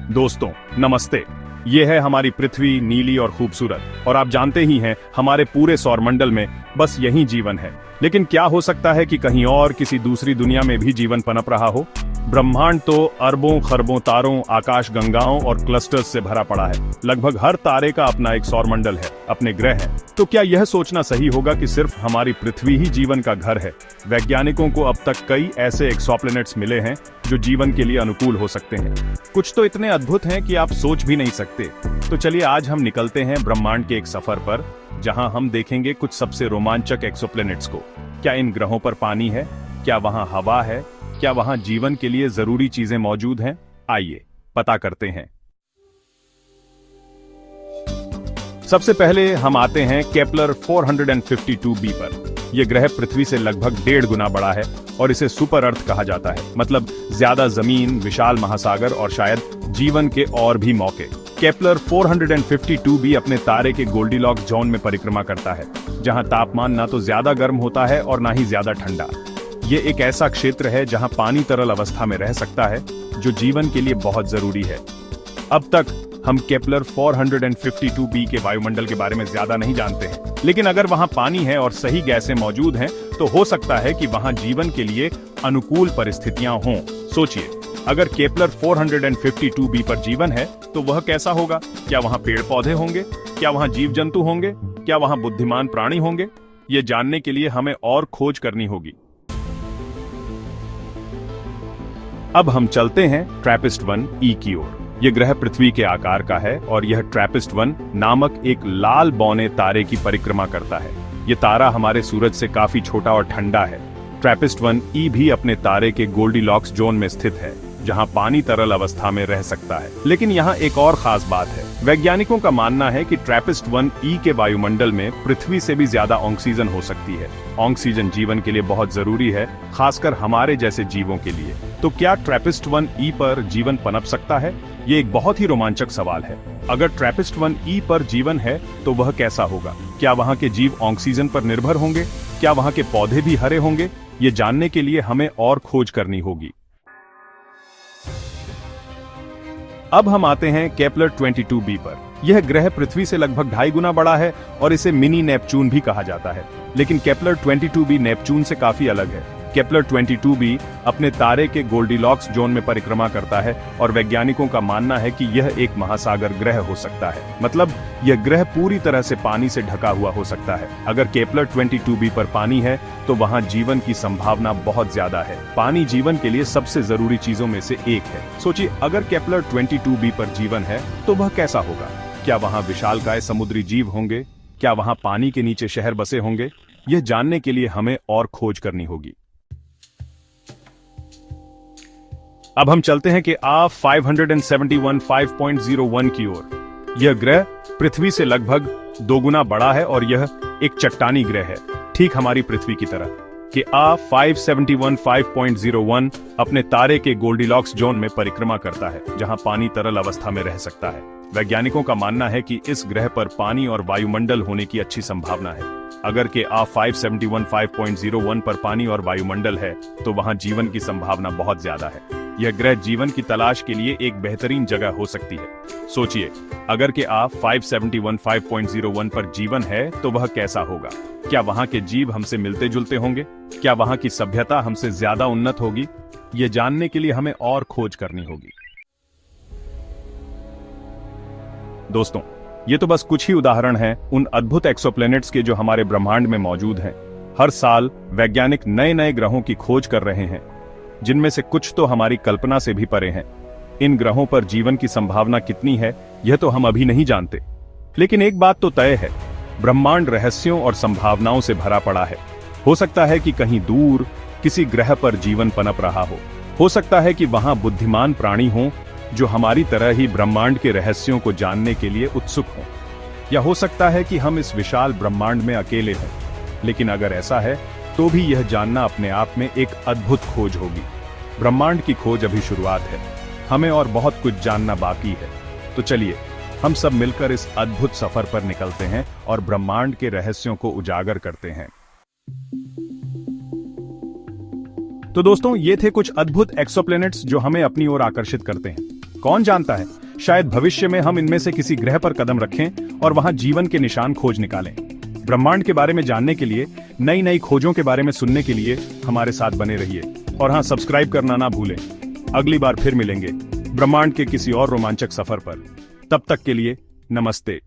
दोस्तों नमस्ते। ये है हमारी पृथ्वी, नीली और खूबसूरत, और आप जानते ही हैं हमारे पूरे सौरमंडल में बस यही जीवन है। लेकिन क्या हो सकता है कि कहीं और किसी दूसरी दुनिया में भी जीवन पनप रहा हो? ब्रह्मांड तो अरबों खरबों तारों, आकाश गंगाओं और क्लस्टर्स से भरा पड़ा है। लगभग हर तारे का अपना एक सौरमंडल है, अपने ग्रह हैं। तो क्या यह सोचना सही होगा कि सिर्फ हमारी पृथ्वी ही जीवन का घर है? वैज्ञानिकों को अब तक कई ऐसे एक्सोप्लैनेट्स मिले हैं जो जीवन के लिए अनुकूल हो सकते हैं। कुछ तो इतने अद्भुत हैं कि आप सोच भी नहीं सकते। तो चलिए आज हम निकलते हैं ब्रह्मांड के एक सफर पर, जहां हम देखेंगे कुछ सबसे रोमांचक एक्सोप्लैनेट्स को। क्या इन ग्रहों पर पानी है? क्या वहां हवा है? क्या वहां जीवन के लिए जरूरी चीजें मौजूद हैं? आइए पता करते हैं। सबसे पहले हम आते हैं केपलर 452b पर। यह ग्रह पृथ्वी से लगभग 1.5 गुना बड़ा है और इसे सुपर अर्थ कहा जाता है, मतलब ज्यादा जमीन, विशाल महासागर और शायद जीवन के और भी मौके। केपलर 452b अपने तारे के गोल्डीलॉक्स जोन में परिक्रमा करता है, जहां तापमान ना तो ज्यादा गर्म होता है और ना ही ज्यादा ठंडा। ये एक ऐसा क्षेत्र है जहां पानी तरल अवस्था में रह सकता है, जो जीवन के लिए बहुत जरूरी है। अब तक हम केपलर 452b के वायुमंडल के बारे में ज्यादा नहीं जानते हैं, लेकिन अगर वहां पानी है और सही गैसें मौजूद हैं, तो हो सकता है कि वहां जीवन के लिए अनुकूल परिस्थितियां हों। सोचिए, अगर केपलर 452b पर जीवन है तो वह कैसा होगा? क्या वहां पेड़ पौधे होंगे? क्या वहां जीव जंतु होंगे? क्या वहां बुद्धिमान प्राणी होंगे? ये जानने के लिए हमें और खोज करनी होगी। अब हम चलते हैं ट्रैपिस्ट-1e की ओर। यह ग्रह पृथ्वी के आकार का है और यह ट्रैपिस्ट-1 नामक एक लाल बौने तारे की परिक्रमा करता है। यह तारा हमारे सूरज से काफी छोटा और ठंडा है। ट्रैपिस्ट-1e भी अपने तारे के गोल्डीलॉक्स जोन में स्थित है, जहां पानी तरल अवस्था में रह सकता है। लेकिन यहाँ एक और खास बात है। वैज्ञानिकों का मानना है कि ट्रैपिस्ट-1e के वायुमंडल में पृथ्वी से भी ज्यादा ऑक्सीजन हो सकती है। ऑक्सीजन जीवन के लिए बहुत जरूरी है, खासकर हमारे जैसे जीवों के लिए। तो क्या ट्रैपिस्ट-1e पर जीवन पनप सकता है? ये एक बहुत ही रोमांचक सवाल है। अगर ट्रैपिस्ट-1e पर जीवन है तो वह कैसा होगा? क्या वहाँ के जीव ऑक्सीजन पर निर्भर होंगे? क्या वहाँ के पौधे भी हरे होंगे? ये जानने के लिए हमें और खोज करनी होगी। अब हम आते हैं केपलर 22b पर। यह ग्रह पृथ्वी से लगभग 2.5 गुना बड़ा है और इसे मिनी नेपच्यून भी कहा जाता है। लेकिन केपलर 22b नेपच्यून से काफी अलग है। केपलर 22b अपने तारे के गोल्डीलॉक्स जोन में परिक्रमा करता है और वैज्ञानिकों का मानना है कि यह एक महासागर ग्रह हो सकता है। मतलब यह ग्रह पूरी तरह से पानी से ढका हुआ हो सकता है। अगर केपलर 22b पर पानी है तो वहां जीवन की संभावना बहुत ज्यादा है। पानी जीवन के लिए सबसे जरूरी चीजों में से एक है। सोचिए, अगर केपलर 22b पर जीवन है तो वह कैसा होगा? क्या वहां विशालकाय समुद्री जीव होंगे? क्या वहां पानी के नीचे शहर बसे होंगे? यह जानने के लिए हमें और खोज करनी होगी। अब हम चलते हैं कि A571 5.01 की ओर। यह ग्रह पृथ्वी से लगभग 2 गुना बड़ा है और यह एक चट्टानी ग्रह है, ठीक हमारी पृथ्वी की तरह। कि A571 5.01 अपने तारे के गोल्डीलॉक्स जोन में परिक्रमा करता है, जहां पानी तरल अवस्था में रह सकता है। वैज्ञानिकों का मानना है कि इस ग्रह पर पानी और वायुमंडल होने की अच्छी संभावना है। अगर के A571 5.01 पर पानी और वायुमंडल है तो वहां जीवन की संभावना बहुत ज्यादा है। यह ग्रह जीवन की तलाश के लिए एक बेहतरीन जगह हो सकती है। सोचिए, अगर के A571 5.01 पर जीवन है तो वह कैसा होगा? क्या वहां के जीव हमसे मिलते जुलते होंगे? क्या वहां की सभ्यता हमसे ज्यादा उन्नत होगी? ये जानने के लिए हमें और खोज करनी होगी। दोस्तों, ये तो बस कुछ ही उदाहरण हैं उन अद्भुत एक्सोप्लैनेट्स के जो हमारे ब्रह्मांड में मौजूद हैं। हर साल वैज्ञानिक नए नए ग्रहों की खोज कर रहे हैं, जिनमें से कुछ तो हमारी कल्पना से भी परे हैं। इन ग्रहों पर जीवन की संभावना कितनी है, यह तो हम अभी नहीं जानते। लेकिन एक बात तो तय है, ब्रह्मांड रहस्यों और संभावनाओं से भरा पड़ा है। हो सकता है कि कहीं दूर किसी ग्रह पर जीवन पनप रहा हो सकता है कि वहां बुद्धिमान प्राणी हों जो हमारी तरह ही ब्रह्मांड के रहस्यों को जानने के लिए उत्सुक हों। या हो सकता है कि हम इस विशाल ब्रह्मांड में अकेले हैं। लेकिन अगर ऐसा है तो भी यह जानना अपने आप में एक अद्भुत खोज होगी। ब्रह्मांड की खोज अभी शुरुआत है, हमें और बहुत कुछ जानना बाकी है। तो चलिए हम सब मिलकर इस अद्भुत सफर पर निकलते हैं और ब्रह्मांड के रहस्यों को उजागर करते हैं। तो दोस्तों, ये थे कुछ अद्भुत एक्सोप्लैनेट्स जो हमें अपनी ओर आकर्षित करते हैं। कौन जानता है, शायद भविष्य में हम इनमें से किसी ग्रह पर कदम रखें और वहां जीवन के निशान खोज निकालें। ब्रह्मांड के बारे में जानने के लिए, नई नई खोजों के बारे में सुनने के लिए हमारे साथ बने रहिए। और हाँ, सब्सक्राइब करना ना भूलें। अगली बार फिर मिलेंगे ब्रह्मांड के किसी और रोमांचक सफर पर। तब तक के लिए नमस्ते।